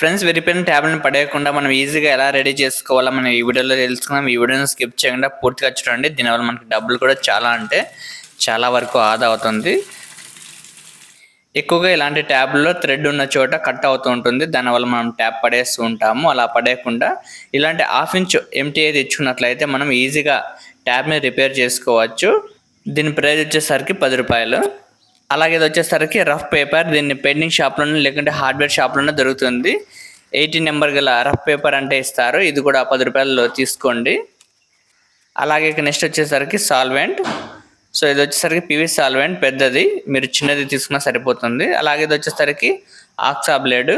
Friends, విరిపోయిన ట్యాబ్‌లని పడేయకుండా మనం ఈజీగా ఎలా రెడీ చేసుకోవాలో మనం ఈ వీడియోలో తెలుసుకుందాం. ఈ వీడియోని స్కిప్ చేయకుండా పూర్తిగా చూడండి. దీనివల్ల మనకి డబ్బులు కూడా చాలా వరకు ఆదా అవుతుంది. ఎక్కువగా ఇలాంటి ట్యాబ్‌లో థ్రెడ్ ఉన్న చోట కట్ అవుతూ ఉంటుంది. దానివల్ల మనం ట్యాబ్ పడేస్తూ ఉంటాము. అలా పడేయకుండా ఇలాంటి హాఫ్ ఇంచ్ ఎంటీ తెచ్చుకున్నట్లయితే మనం ఈజీగా ట్యాబ్‌ని రిపేర్ చేసుకోవచ్చు. దీని ప్రైస్ వచ్చేసరికి ₹10. అలాగే ఇది వచ్చేసరికి రఫ్ పేపర్. దీన్ని పెయింటింగ్ షాప్‌లోనే లేకుంటే హార్డ్వేర్ షాప్‌లోనే దొరుకుతుంది. 18 నెంబర్ గల రఫ్ పేపర్ అంటే ఇస్తారు. ఇది కూడా ₹10 తీసుకోండి. అలాగే నెక్స్ట్ వచ్చేసరికి సాల్వెంట్. సో ఇది వచ్చేసరికి పీవీసీ సాల్వెంట్ పెద్దది, మీరు చిన్నది తీసుకున్నా సరిపోతుంది. అలాగే ఇది వచ్చేసరికి ఆక్సా బ్లేడ్.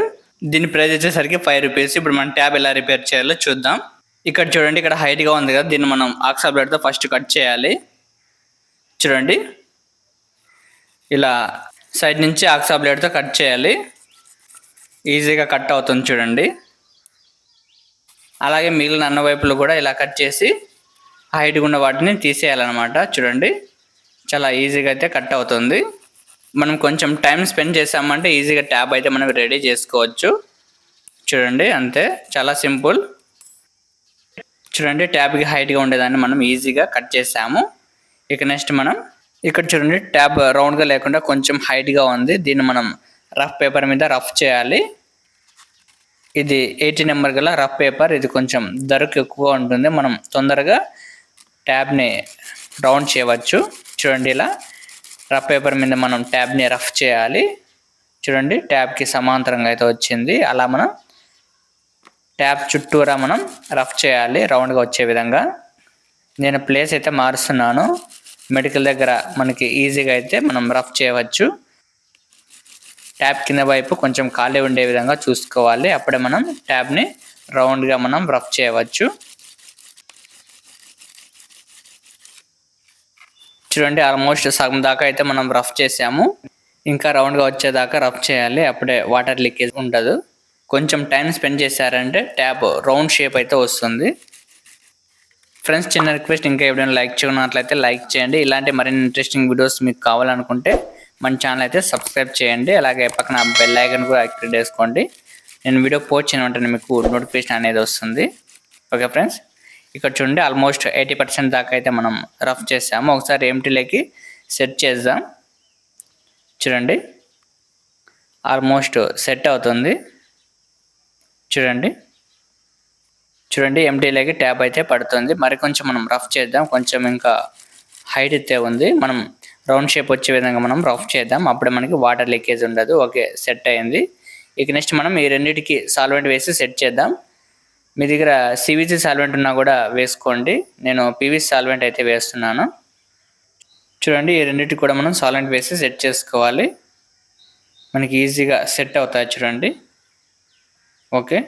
దీని ప్రైస్ వచ్చేసరికి ₹5. ఇప్పుడు మనం ట్యాబ్ ఎలా రిపేర్ చేయాలో చూద్దాం. ఇక్కడ చూడండి, ఇక్కడ హైట్గా ఉంది కదా, దీన్ని మనం ఆక్సా బ్లేడ్తో ఫస్ట్ కట్ చేయాలి. చూడండి, ఇలా సైడ్ నుంచి ఆక్సా బ్లేడ్తో కట్ చేయాలి. ఈజీగా కట్ అవుతుంది చూడండి. అలాగే మిగిలిన అన్న వైపులు కూడా ఇలా కట్ చేసి హైట్గా ఉన్న వాటిని తీసేయాలన్నమాట. చూడండి, చాలా ఈజీగా అయితే కట్ అవుతుంది. మనం కొంచెం టైం స్పెండ్ చేసామంటే ఈజీగా ట్యాబ్ అయితే మనం రెడీ చేసుకోవచ్చు. చూడండి, అంతే, చాలా సింపుల్. చూడండి, ట్యాబ్కి హైట్గా ఉండేదాన్ని మనం ఈజీగా కట్ చేసాము. ఇక నెక్స్ట్ మనం ఇక్కడ చూడండి, ట్యాబ్ రౌండ్గా లేకుండా కొంచెం హైట్గా ఉంది. దీన్ని మనం రఫ్ పేపర్ మీద రఫ్ చేయాలి. ఇది 18 నెంబర్ గల రఫ్ పేపర్. ఇది కొంచెం ధరకు ఎక్కువ ఉంటుంది. మనం తొందరగా ట్యాబ్ని రౌండ్ చేయవచ్చు. చూడండి, ఇలా రఫ్ పేపర్ మీద మనం ట్యాబ్ని రఫ్ చేయాలి. చూడండి, ట్యాబ్కి సమాంతరంగా అయితే వచ్చింది. అలా మనం ట్యాబ్ చుట్టూరా మనం రఫ్ చేయాలి రౌండ్గా వచ్చే విధంగా. నేను ప్లేస్ అయితే మారుస్తున్నాను. మెడికల్ దగ్గర మనకి ఈజీగా అయితే మనం రఫ్ చేయవచ్చు. ట్యాబ్ కింద వైపు కొంచెం ఖాళీ ఉండే విధంగా చూసుకోవాలి. అప్పుడే మనం ట్యాబ్ని రౌండ్గా మనం రఫ్ చేయవచ్చు. చూడండి, ఆల్మోస్ట్ సగం దాకా అయితే మనం రఫ్ చేసాము. ఇంకా రౌండ్గా వచ్చేదాకా రఫ్ చేయాలి. అప్పుడే వాటర్ లీకేజ్ ఉండదు. కొంచెం టైం స్పెండ్ చేశారంటే ట్యాబ్ రౌండ్ షేప్ అయితే వస్తుంది. ఫ్రెండ్స్, చిన్న రిక్వెస్ట్, ఇంకా ఎవరైనా లైక్ చేయనట్లయితే లైక్ చేయండి. ఇలాంటి మరిన్ని ఇంట్రెస్టింగ్ వీడియోస్ మీకు కావాలనుకుంటే మన ఛానల్ అయితే సబ్స్క్రైబ్ చేయండి. అలాగే పక్కన బెల్ ఐకాన్ కూడా యాక్టివేట్ చేసుకోండి. నేను వీడియో పోస్ట్ చేయడం వెంటనే మీకు నోటిఫికేషన్ అనేది వస్తుంది. ఓకే ఫ్రెండ్స్, ఇక్కడ చూడండి, ఆల్మోస్ట్ 80% దాకా అయితే మనం రఫ్ చేసాము. ఒకసారి ఎంటీలోకి సెట్ చేద్దాం. చూడండి, ఆల్మోస్ట్ సెట్ అవుతుంది. చూడండి, ఎంటీలోకి ట్యాబ్ అయితే పడుతుంది. మరి కొంచెం మనం రఫ్ చేద్దాం. కొంచెం ఇంకా హైట్ అయితే ఉంది. మనం రౌండ్ షేప్ వచ్చే విధంగా మనం రఫ్ చేద్దాం. అప్పుడే మనకి వాటర్ లీకేజ్ ఉండదు. ఓకే, సెట్ అయింది. ఇక నెక్స్ట్ మనం ఈ రెండింటికి సాల్వెంట్ వేసి సెట్ చేద్దాం. మీ దగ్గర సివిసి సాల్వెంట్ ఉన్నా కూడా వేసుకోండి. నేను పీవీసీ సాల్వెంట్ అయితే వేస్తున్నాను. చూడండి, ఈ రెండింటికి కూడా మనం సాల్వెంట్ వేసి సెట్ చేసుకోవాలి. మనకి ఈజీగా సెట్ అవుతాయి. చూడండి, ఓకే.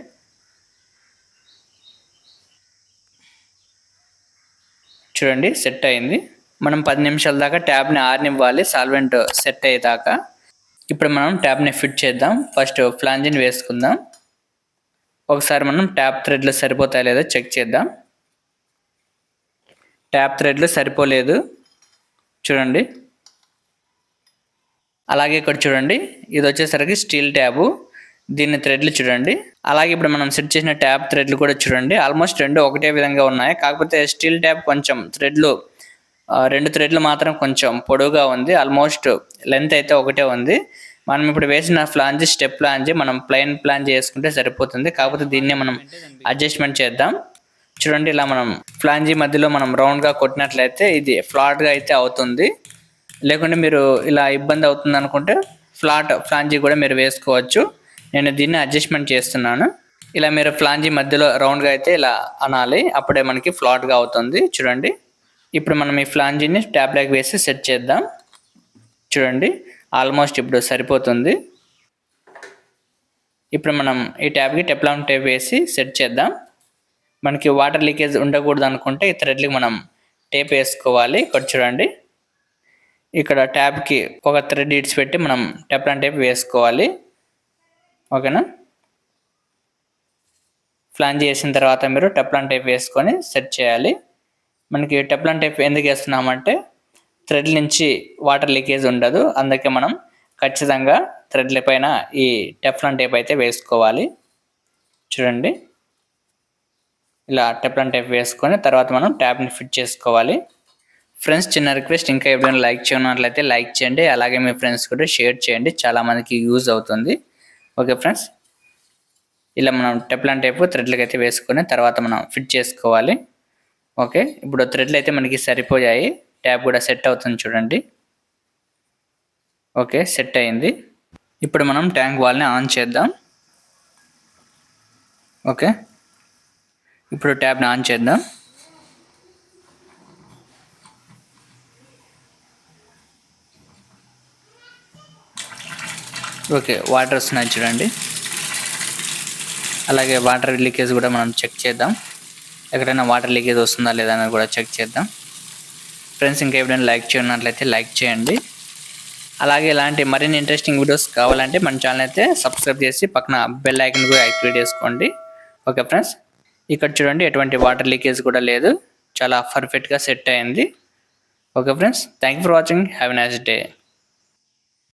చూడండి, సెట్ అయింది. మనం 10 నిమిషాల దాకా ట్యాబ్ని ఆరనివ్వాలి సాల్వెంట్ సెట్ అయ్యేదాకా. ఇప్పుడు మనం ట్యాబ్ని ఫిట్ చేద్దాం. ఫస్ట్ ఫ్లాంజిని వేసుకుందాం. ఒకసారి మనం ట్యాబ్ థ్రెడ్లు సరిపోతాయో లేదో చెక్ చేద్దాం. ట్యాబ్ థ్రెడ్లు సరిపోలేదు. చూడండి, అలాగే ఇక్కడ చూడండి, ఇది వచ్చేసరికి స్టీల్ ట్యాబు. దీని థ్రెడ్లు చూడండి. అలాగే ఇప్పుడు మనం సెట్ చేసిన ట్యాబ్ థ్రెడ్లు కూడా చూడండి, ఆల్మోస్ట్ రెండు ఒకటే విధంగా ఉన్నాయి. కాకపోతే స్టీల్ ట్యాబ్ కొంచెం థ్రెడ్లు 2 థ్రెడ్లు మాత్రం కొంచెం పొడవుగా ఉంది. ఆల్మోస్ట్ లెంత్ అయితే ఒకటే ఉంది. మనం ఇప్పుడు వేసిన ఫ్లాంజీ స్టెప్ ఫ్లాంజీ మనం ప్లెయిన్ ఫ్లాంజీ వేసుకుంటే సరిపోతుంది. కాకపోతే దీన్నే మనం అడ్జస్ట్మెంట్ చేద్దాం. చూడండి, ఇలా మనం ఫ్లాంజీ మధ్యలో మనం రౌండ్గా కొట్టినట్లయితే ఇది ఫ్లాట్గా అయితే అవుతుంది. లేకుంటే మీరు ఇలా ఇబ్బంది అవుతుంది అనుకుంటే ఫ్లాట్ ఫ్లాంజీ కూడా మీరు వేసుకోవచ్చు. నేను దీన్ని అడ్జస్ట్మెంట్ చేస్తున్నాను. ఇలా మీరు ఫ్లాంజీ మధ్యలో రౌండ్గా అయితే ఇలా అనాలి. అప్పుడే మనకి ఫ్లాట్గా అవుతుంది. చూడండి, ఇప్పుడు మనం ఈ ఫ్లాంజీని ట్యాబ్లోకి వేసి సెట్ చేద్దాం. చూడండి, ఆల్మోస్ట్ ఇప్పుడు సరిపోతుంది. ఇప్పుడు మనం ఈ ట్యాబ్కి టెఫ్లాన్ టేప్ వేసి సెట్ చేద్దాం. మనకి వాటర్ లీకేజ్ ఉండకూడదు అనుకుంటే ఈ థ్రెడ్లకి మనం టేప్ వేసుకోవాలి. ఇక్కడ చూడండి, ఇక్కడ ట్యాబ్కి ఒక థ్రెడ్ ఇడిచిపెట్టి మనం టెఫ్లాన్ టేప్ వేసుకోవాలి. ఓకేనా? ఫ్లాంజీ వేసిన తర్వాత మీరు టెఫ్లాన్ టేప్ వేసుకొని సెట్ చేయాలి. మనకి టెఫ్లాన్ టేప్ ఎందుకు వేస్తున్నామంటే థ్రెడ్ల నుంచి వాటర్ లీకేజ్ ఉండదు. అందుకే మనం ఖచ్చితంగా థ్రెడ్ల పైన ఈ టెఫ్లాన్ టేప్ అయితే వేసుకోవాలి. చూడండి, ఇలా టెప్లాన్ టైప్ వేసుకొని తర్వాత మనం ట్యాప్ని ఫిట్ చేసుకోవాలి. ఫ్రెండ్స్, చిన్న రిక్వెస్ట్, ఇంకా ఎప్పుడైనా లైక్ చేయనట్లయితే లైక్ చేయండి, అలాగే మీ ఫ్రెండ్స్ కూడా షేర్ చేయండి, చాలా మందికి యూజ్ అవుతుంది. ఓకే ఫ్రెండ్స్, ఇలా మనం టెప్లాన్ టైప్ థ్రెడ్లకి అయితే వేసుకొని తర్వాత మనం ఫిట్ చేసుకోవాలి. ఓకే, ఇప్పుడు థ్రెడ్లు అయితే మనకి సరిపోయాయి, ట్యాప్ కూడా సెట్ అవుతుంది చూడండి. ఓకే, సెట్ అయింది. ఇప్పుడు మనం ట్యాంక్ వాల్ని ఆన్ చేద్దాం. ఓకే, ఇప్పుడు ట్యాప్ని ఆన్ చేద్దాం. ఓకే, వాటర్ వస్తున్నాయి చూడండి. అలాగే వాటర్ లీకేజ్ కూడా మనం చెక్ చేద్దాం, ఎక్కడైనా వాటర్ లీకేజ్ వస్తుందా లేదా అని కూడా చెక్ చేద్దాం. ఫ్రెండ్స్, ఇంకా ఎప్పుడైనా లైక్ చేయనట్లయితే లైక్ చేయండి, అలాగే ఇలాంటి మరిన్ని ఇంట్రెస్టింగ్ వీడియోస్ కావాలంటే మన ఛానల్ అయితే సబ్స్క్రైబ్ చేసి పక్కన బెల్ ఐకన్ కూడా యాక్టివేట్ చేసుకోండి. ఓకే ఫ్రెండ్స్, ఇక్కడ చూడండి, ఎటువంటి వాటర్ లీకేజ్ కూడా లేదు, చాలా పర్ఫెక్ట్గా సెట్ అయింది. Okay friends, thank you for watching, have a nice day.